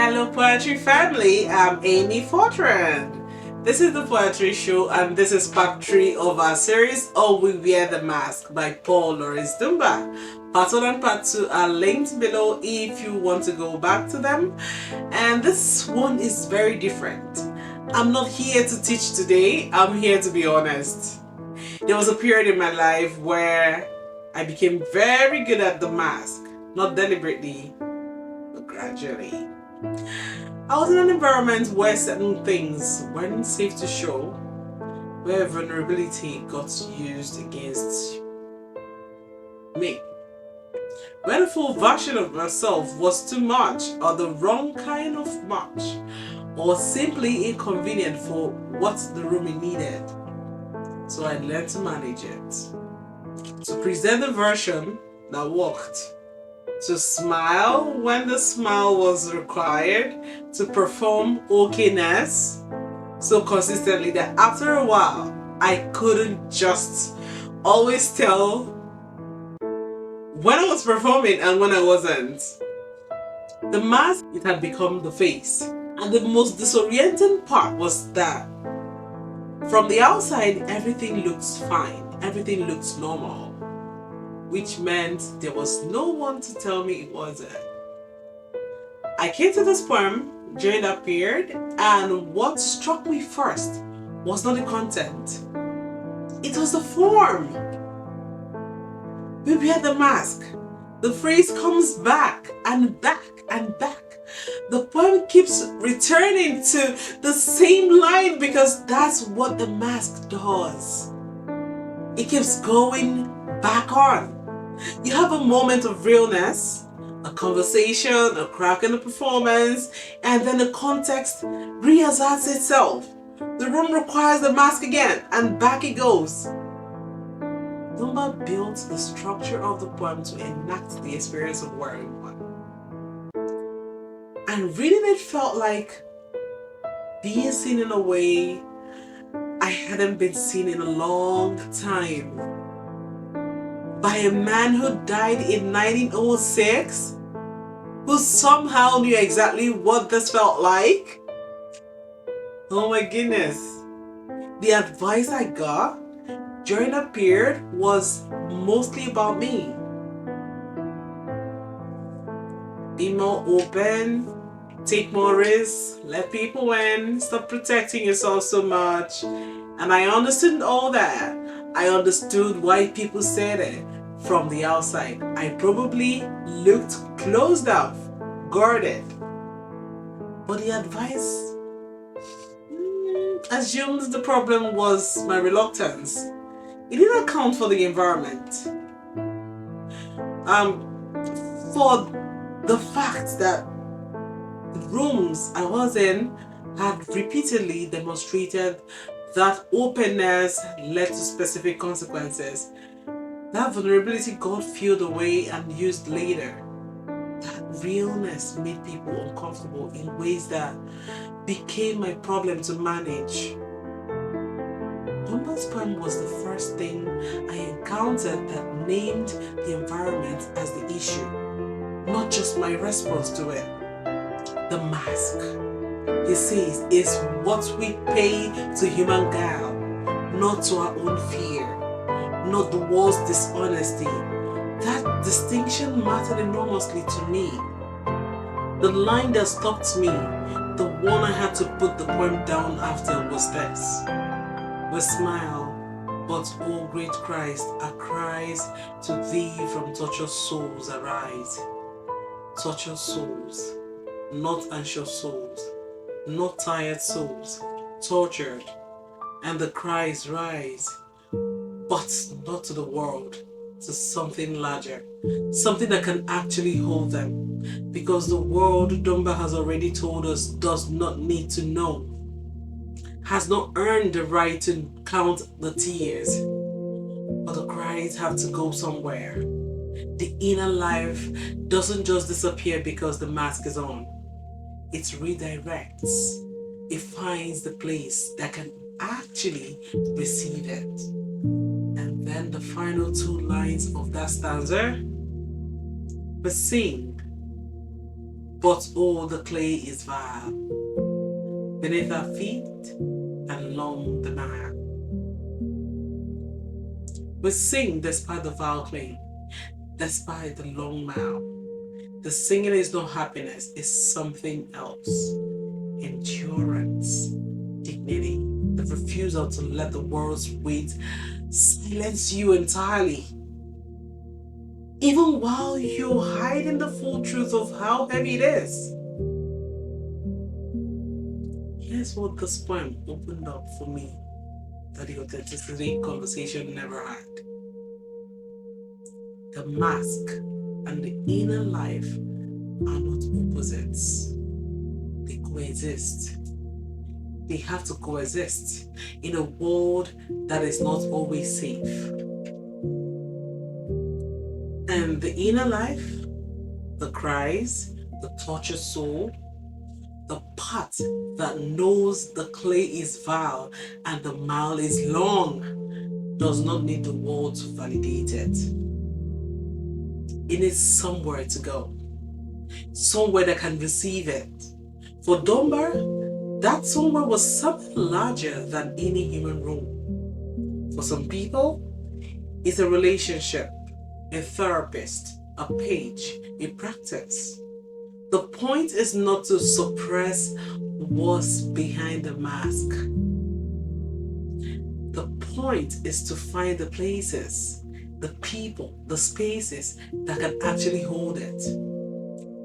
Hello, Poetry family. I'm Amy Fortran. This is the Poetry Show, and this is part 3 of our series, Oh We Wear the Mask by Paul Lawrence Dunbar. Part 1 and part 2 are linked below if you want to go back to them. And this one is very different. I'm not here to teach today, I'm here to be honest. There was a period in my life where I became very good at the mask, not deliberately, but gradually. I was in an environment where certain things weren't safe to show, where vulnerability got used against me. Where the full version of myself was too much, or the wrong kind of much, or simply inconvenient for what the room needed. So I learned to manage it. To present the version that worked. To smile when the smile was required, to perform okayness so consistently that after a while I couldn't just always tell when I was performing and when I wasn't. The mask, it had become the face. And the most disorienting part was that from the outside everything looks fine, everything looks normal, which meant there was no one to tell me it wasn't. I came to this poem during that period, and what struck me first was not the content, it was the form. We wear the mask. The phrase comes back and back and back. The poem keeps returning to the same line because that's what the mask does. It keeps going back on. You have a moment of realness, a conversation, a crack in the performance, and then the context reasserts itself. The room requires the mask again, and back it goes. Dunbar built the structure of the poem to enact the experience of wearing one. And reading it felt like being seen in a way I hadn't been seen in a long time. By a man who died in 1906, who somehow knew exactly what this felt like. Oh my goodness. The advice I got during that period was mostly about me. Be more open, take more risks, let people win, stop protecting yourself so much. And I understood all that. I understood why people said it from the outside. I probably looked closed off, guarded. But the advice assumes the problem was my reluctance. It didn't account for the environment. For the fact that the rooms I was in had repeatedly demonstrated that openness led to specific consequences. That vulnerability got filled away and used later. That realness made people uncomfortable in ways that became my problem to manage. Dunbar's poem was the first thing I encountered that named the environment as the issue, not just my response to it. The mask, he says, is what we pay to human guile, not to our own fear, not the world's dishonesty. That distinction mattered enormously to me. The line that stopped me, the one I had to put the poem down after, was this. We smile, but O great Christ, our cries to thee from tortured souls arise. Tortured souls, not anxious souls, not tired souls, tortured, and the cries rise, but not to the world, to something larger, something that can actually hold them, because the world, Dunbar has already told us, does not need to know, has not earned the right to count the tears, but the cries have to go somewhere. The inner life doesn't just disappear because the mask is on. It redirects. It finds the place that can actually receive it. And then the final two lines of that stanza, but sing, but oh, the clay is vile beneath our feet and long the mire. We sing despite the vile clay, despite the long mile. The singing is not happiness, it's something else. Endurance, dignity, the refusal to let the world's weight silence you entirely. Even while you're hiding the full truth of how heavy it is. Here's what this poem opened up for me that the authenticity conversation never had. The mask and the inner life are not opposites. They coexist. They have to coexist in a world that is not always safe. And the inner life, the cries, the tortured soul, the part that knows the clay is vile and the mile is long, does not need the world to validate it. It needs somewhere to go, somewhere that can receive it. For Dunbar, that somewhere was something larger than any human room. For some people, it's a relationship, a therapist, a page, a practice. The point is not to suppress what's behind the mask. The point is to find the places, the people, the spaces that can actually hold it.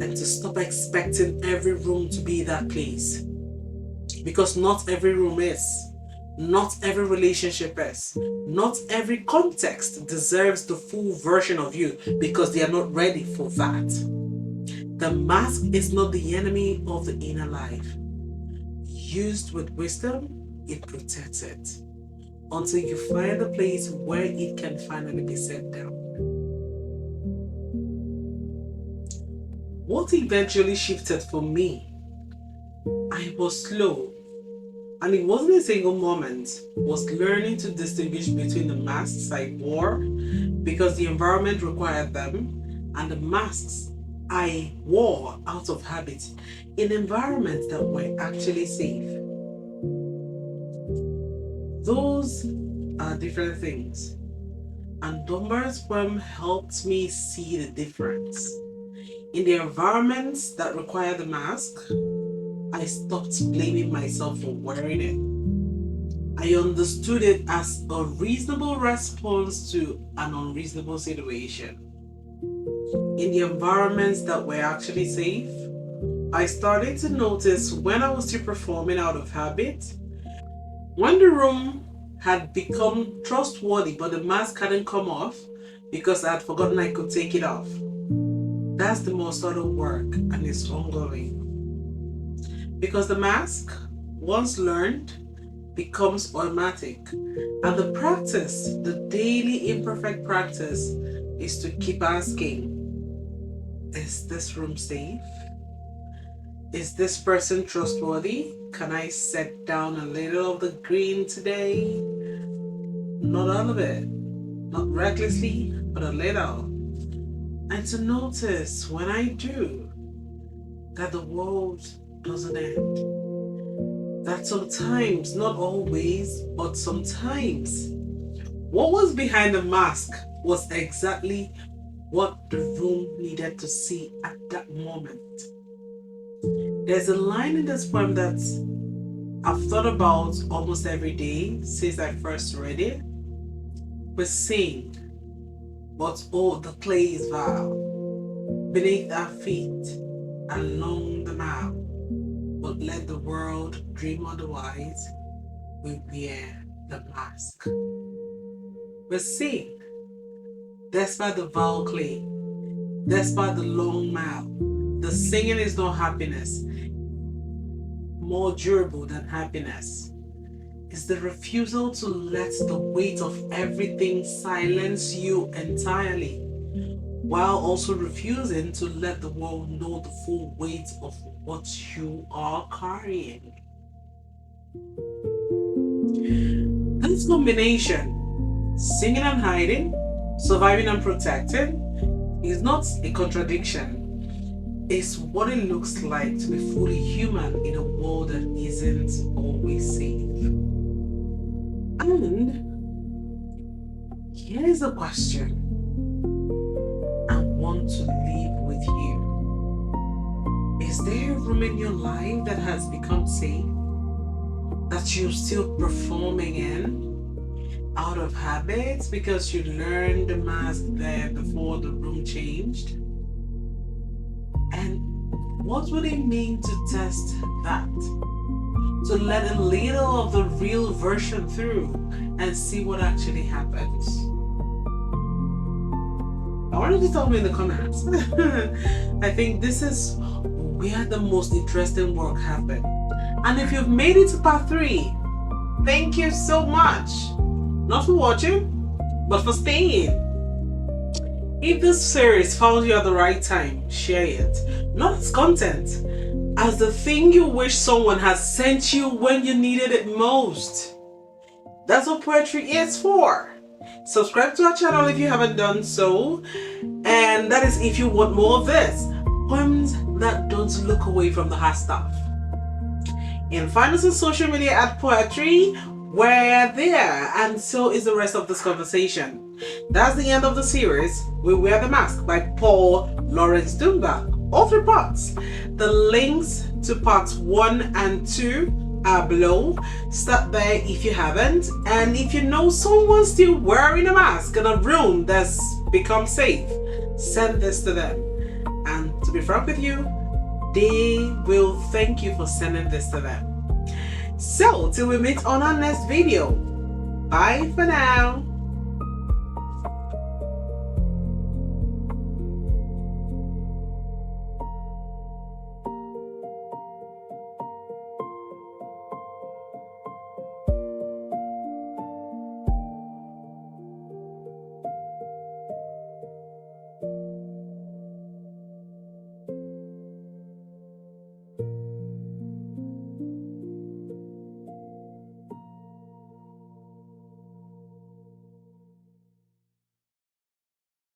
And to stop expecting every room to be that place. Because not every room is. Not every relationship is. Not every context deserves the full version of you because they are not ready for that. The mask is not the enemy of the inner life. Used with wisdom, it protects it. Until you find a place where it can finally be set down. What eventually shifted for me, I was slow. And it wasn't a single moment, was learning to distinguish between the masks I wore because the environment required them and the masks I wore out of habit in environments that were actually safe. Those are different things. And Dunbar's poem helped me see the difference. In the environments that require the mask, I stopped blaming myself for wearing it. I understood it as a reasonable response to an unreasonable situation. In the environments that were actually safe, I started to notice when I was still performing out of habit, when the room had become trustworthy but the mask hadn't come off because I had forgotten I could take it off. That's the most subtle work and it's ongoing. Because the mask, once learned, becomes automatic. And the practice, the daily imperfect practice, is to keep asking, is this room safe? Is this person trustworthy? Can I set down a little of the green today? Not all of it. Not recklessly, but a little. And to notice when I do that the world doesn't end. That sometimes, not always, but sometimes, what was behind the mask was exactly what the room needed to see at that moment. There's a line in this poem that I've thought about almost every day since I first read it. We're saying, but oh, the clay is vile beneath our feet and long the mile. But let the world dream otherwise, we wear the mask. We're seeing, despite the vile clay, despite the long mile, the singing is not happiness. More durable than happiness is the refusal to let the weight of everything silence you entirely, while also refusing to let the world know the full weight of what you are carrying. This combination, singing and hiding, surviving and protecting, is not a contradiction. is what it looks like to be fully human in a world that isn't always safe. And here's a question I want to leave with you. Is there a room in your life that has become safe, that you're still performing in out of habit because you learned the mask there before the room changed? And what would it mean to test that? To let a little of the real version through and see what actually happens? I want you to tell me in the comments. I think this is where the most interesting work happened. And if you've made it to part 3, thank you so much. Not for watching, but for staying. If this series found you at the right time, share it. Not as content, as the thing you wish someone had sent you when you needed it most. That's what poetry is for. Subscribe to our channel if you haven't done so. And that is if you want more of this. Poems that don't look away from the hard stuff. And find us on social media at Poetry. We're there, and so is the rest of this conversation. That's the end of the series, We Wear the Mask by Paul Laurence Dunbar. All 3 parts. The links to parts 1 and 2 are below. Start there if you haven't. And if you know someone still wearing a mask in a room that's become safe, send this to them. And to be frank with you, they will thank you for sending this to them. So, till we meet on our next video. Bye for now.